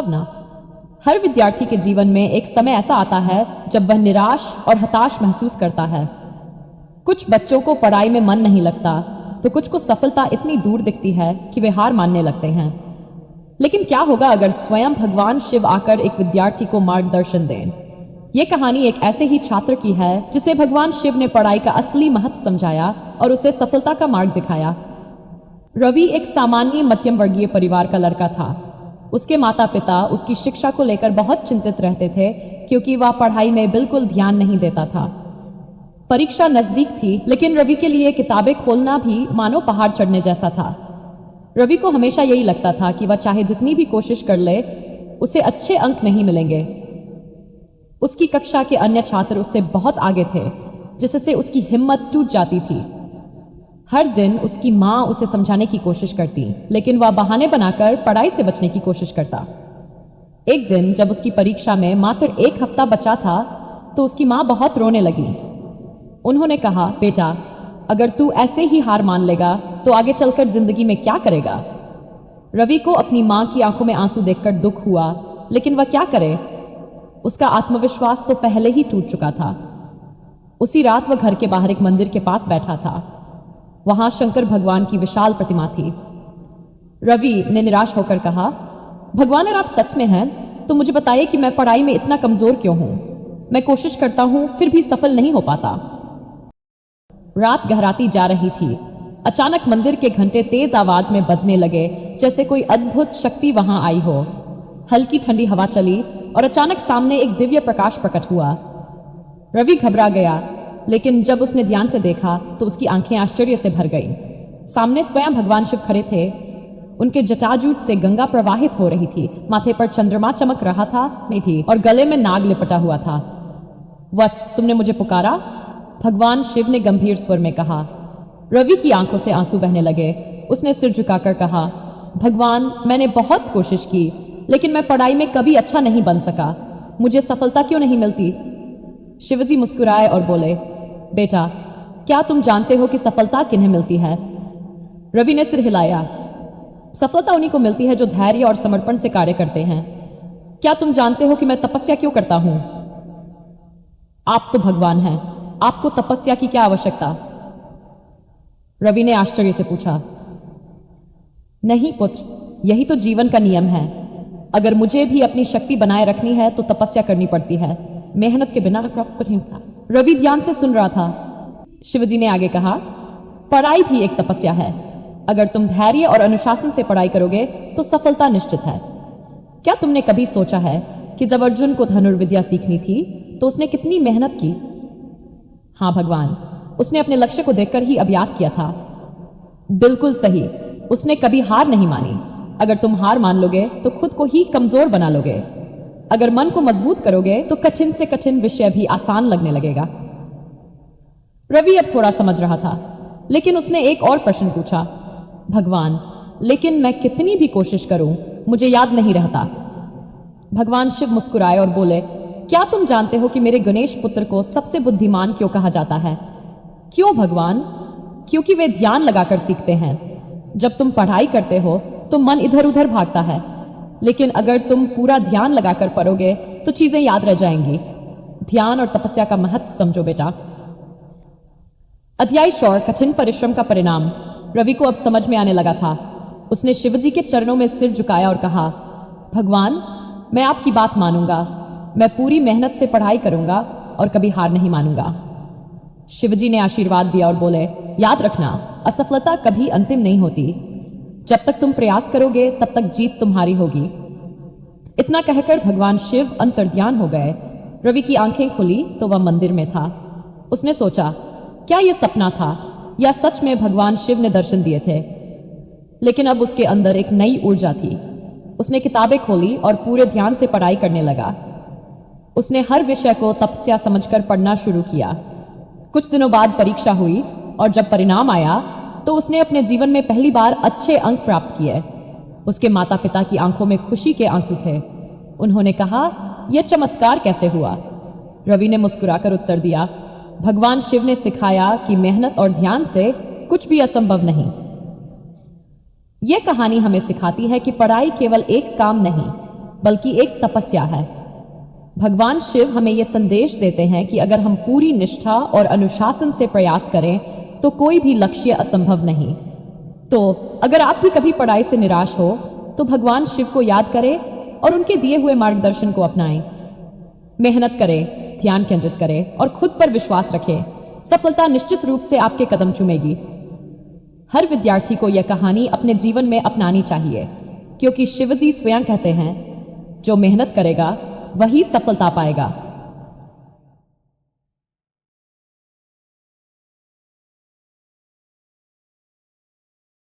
सपना। हर विद्यार्थी के जीवन में एक समय ऐसा आता है जब वह निराश और हताश महसूस करता है। कुछ बच्चों को पढ़ाई में मन नहीं लगता, तो कुछ को सफलता इतनी दूर दिखती है कि वे हार मानने लगते हैं। लेकिन क्या होगा अगर स्वयं भगवान शिव आकर एक विद्यार्थी को मार्गदर्शन दें? ये कहानी एक ऐसे ही छात्र की है जिसे भगवान शिव ने पढ़ाई का असली महत्व समझाया और उसे सफलता का मार्ग दिखाया। रवि एक सामान्य मध्यम वर्गीय परिवार का लड़का था। उसके माता पिता उसकी शिक्षा को लेकर बहुत चिंतित रहते थे क्योंकि वह पढ़ाई में बिल्कुल ध्यान नहीं देता था। परीक्षा नजदीक थी, लेकिन रवि के लिए किताबें खोलना भी मानो पहाड़ चढ़ने जैसा था। रवि को हमेशा यही लगता था कि वह चाहे जितनी भी कोशिश कर ले, उसे अच्छे अंक नहीं मिलेंगे। उसकी कक्षा के अन्य छात्र उससे बहुत आगे थे, जिससे उसकी हिम्मत टूट जाती थी। हर दिन उसकी माँ उसे समझाने की कोशिश करती, लेकिन वह बहाने बनाकर पढ़ाई से बचने की कोशिश करता। एक दिन जब उसकी परीक्षा में मात्र 1 हफ्ता बचा था, तो उसकी माँ बहुत रोने लगी। उन्होंने कहा, बेटा, अगर तू ऐसे ही हार मान लेगा तो आगे चलकर जिंदगी में क्या करेगा? रवि को अपनी माँ की आंखों में आंसू देखकर दुख हुआ, लेकिन वह क्या करे? उसका आत्मविश्वास तो पहले ही टूट चुका था। उसी रात वह घर के बाहर एक मंदिर के पास बैठा था। वहां शंकर भगवान की विशाल प्रतिमा थी। रवि ने निराश होकर कहा, भगवान, अगर आप सच में हैं तो मुझे बताइए कि मैं पढ़ाई में इतना कमजोर क्यों हूं? मैं कोशिश करता हूं फिर भी सफल नहीं हो पाता। रात गहराती जा रही थी। अचानक मंदिर के घंटे तेज आवाज में बजने लगे, जैसे कोई अद्भुत शक्ति वहां आई हो। हल्की ठंडी हवा चली और अचानक सामने एक दिव्य प्रकाश प्रकट हुआ। रवि घबरा गया, लेकिन जब उसने ध्यान से देखा तो उसकी आंखें आश्चर्य से भर गईं। सामने स्वयं भगवान शिव खड़े थे। उनके जटाजूट से गंगा प्रवाहित हो रही थी, माथे पर चंद्रमा चमक रहा था नहीं थी और गले में नाग लिपटा हुआ था। वत्स, तुमने मुझे पुकारा? भगवान शिव ने गंभीर स्वर में कहा। रवि की आंखों से आंसू बहने लगे। उसने सिर झुकाकर कहा, भगवान, मैंने बहुत कोशिश की, लेकिन मैं पढ़ाई में कभी अच्छा नहीं बन सका। मुझे सफलता क्यों नहीं मिलती? शिवजी मुस्कुराए और बोले, बेटा, क्या तुम जानते हो कि सफलता किन्हें मिलती है? रवि ने सिर हिलाया। सफलता उन्हीं को मिलती है जो धैर्य और समर्पण से कार्य करते हैं। क्या तुम जानते हो कि मैं तपस्या क्यों करता हूं? आप तो भगवान हैं, आपको तपस्या की क्या आवश्यकता? रवि ने आश्चर्य से पूछा। नहीं पुत्र, यही तो जीवन का नियम है। अगर मुझे भी अपनी शक्ति बनाए रखनी है तो तपस्या करनी पड़ती है। मेहनत के बिना प्राप्त नहीं होता। रवि ध्यान से सुन रहा था। शिवजी ने आगे कहा, पढ़ाई भी एक तपस्या है। अगर तुम धैर्य और अनुशासन से पढ़ाई करोगे तो सफलता निश्चित है। क्या तुमने कभी सोचा है कि जब अर्जुन को धनुर्विद्या सीखनी थी तो उसने कितनी मेहनत की? हाँ भगवान, उसने अपने लक्ष्य को देखकर ही अभ्यास किया था। बिल्कुल सही, उसने कभी हार नहीं मानी। अगर तुम हार मान लोगे तो खुद को ही कमजोर बना लोगे। अगर मन को मजबूत करोगे तो कठिन से कठिन विषय भी आसान लगने लगेगा। रवि अब थोड़ा समझ रहा था, लेकिन उसने एक और प्रश्न पूछा, भगवान, लेकिन मैं कितनी भी कोशिश करूं, मुझे याद नहीं रहता। भगवान शिव मुस्कुराए और बोले, क्या तुम जानते हो कि मेरे गणेश पुत्र को सबसे बुद्धिमान क्यों कहा जाता है? क्यों भगवान? क्योंकि वे ध्यान लगाकर सीखते हैं। जब तुम पढ़ाई करते हो तो मन इधर उधर भागता है, लेकिन अगर तुम पूरा ध्यान लगाकर पढ़ोगे तो चीजें याद रह जाएंगी। ध्यान और तपस्या का महत्व समझो बेटा। अध्याय 4, कठिन परिश्रम का परिणाम। रवि को अब समझ में आने लगा था। उसने शिवजी के चरणों में सिर झुकाया और कहा, भगवान, मैं आपकी बात मानूंगा। मैं पूरी मेहनत से पढ़ाई करूंगा और कभी हार नहीं मानूंगा। शिवजी ने आशीर्वाद दिया और बोले, याद रखना, असफलता कभी अंतिम नहीं होती। जब तक तुम प्रयास करोगे तब तक जीत तुम्हारी होगी। इतना कहकर भगवान शिव अंतर्ध्यान हो गए। रवि की आंखें खुली तो वह मंदिर में था। उसने सोचा, क्या यह सपना था या सच में भगवान शिव ने दर्शन दिए थे? लेकिन अब उसके अंदर एक नई ऊर्जा थी। उसने किताबें खोली और पूरे ध्यान से पढ़ाई करने लगा। उसने हर विषय को तपस्या समझकर पढ़ना शुरू किया। कुछ दिनों बाद परीक्षा हुई और जब परिणाम आया तो उसने अपने जीवन में पहली बार अच्छे अंक प्राप्त किए। उसके माता पिता की आंखों में खुशी के आंसू थे। उन्होंने कहा, यह चमत्कार कैसे हुआ? रवि ने मुस्कुराकर उत्तर दिया, भगवान शिव ने सिखाया कि मेहनत और ध्यान से कुछ भी असंभव नहीं। यह कहानी हमें सिखाती है कि पढ़ाई केवल एक काम नहीं, बल्कि एक तपस्या है। भगवान शिव हमें यह संदेश देते हैं कि अगर हम पूरी निष्ठा और अनुशासन से प्रयास करें तो कोई भी लक्ष्य असंभव नहीं। तो अगर आप भी कभी पढ़ाई से निराश हो तो भगवान शिव को याद करें और उनके दिए हुए मार्गदर्शन को अपनाएं। मेहनत करें, ध्यान केंद्रित करें और खुद पर विश्वास रखें। सफलता निश्चित रूप से आपके कदम चूमेगी। हर विद्यार्थी को यह कहानी अपने जीवन में अपनानी चाहिए, क्योंकि शिवजी स्वयं कहते हैं, जो मेहनत करेगा वही सफलता पाएगा।